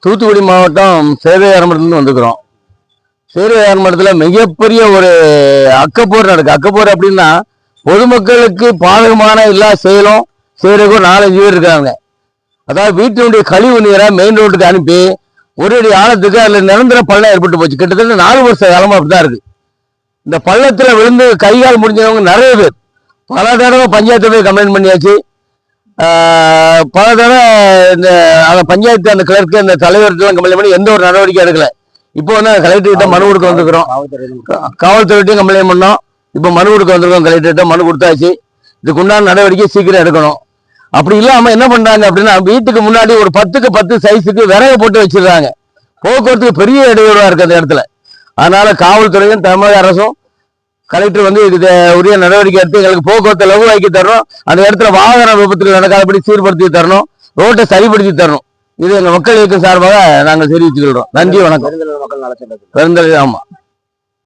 தூத்துக்குடி மாவட்டம் சேவையாரமடத்துலேருந்து வந்துக்கிறோம். சேவையாரமடத்தில் மிகப்பெரிய ஒரு அக்கப்போர் நடக்குது. அக்கப்போர் அப்படின்னா பொதுமக்களுக்கு பாதகமான எல்லா செயலும் செய்கிறதுக்கும் 4-5 பேர் இருக்காங்க. அதாவது வீட்டினுடைய கழிவு நீரை மெயின் ரோட்டுக்கு அனுப்பி ஒரு அடி ஆழத்துக்கு அதில் நிரந்தர பள்ளம் ஏற்பட்டு போச்சு. கிட்டத்தட்ட 4 வருஷ காலமாக அப்படிதான் இருக்கு. இந்த பள்ளத்தில் விழுந்து கைகால் முடிஞ்சவங்க நிறைய பேர். பல தடவை பஞ்சாயத்து போய் கம்ப்ளைண்ட் பண்ணியாச்சு. பல தடவை இந்த பஞ்சாயத்து அந்த கிளர்க்கு அந்த தலைவர்கிட்ட கம்ப்ளைண்ட் பண்ணி எந்த ஒரு நடவடிக்கை எடுக்கல. இப்போ வந்து கலெக்டர்கிட்ட மனு கொடுக்க வந்துருக்கிறோம். காவல்துறையிட்டையும் கம்ப்ளைண்ட் பண்ணோம். இப்போ மனு கொடுக்க வந்திருக்கோம். கலெக்டர்கிட்ட மனு கொடுத்தாச்சு. இதுக்கு உண்டான நடவடிக்கை சீக்கிரம் எடுக்கணும். அப்படி இல்லாம என்ன பண்றாங்க அப்படின்னா வீட்டுக்கு முன்னாடி ஒரு 10க்கு 10 சைஸுக்கு விறகு போட்டு வச்சிருக்காங்க. போக்குவரத்துக்கு பெரிய இடையூறா இருக்கு அந்த இடத்துல. அதனால காவல்துறையும் தமிழக அரசும் கலெக்டர் வந்து இதுக்கு உரிய நடவடிக்கை எடுத்து எங்களுக்கு போக்குவரத்தை லகுவாக்கி தரணும். அந்த இடத்துல வாகன விபத்துகள் நடக்காதபடி சீர்படுத்தி தரணும். ரோட்டை சரிப்படுத்தி தரணும். இது எங்க மக்கள் இயக்கம் சார்பாக நாங்கள் தெரிவித்துக் கொள்றோம். நன்றி, வணக்கம். பெருந்தலை மக்கள் நலச்சங்கம். பெருந்தலை, ஆமா.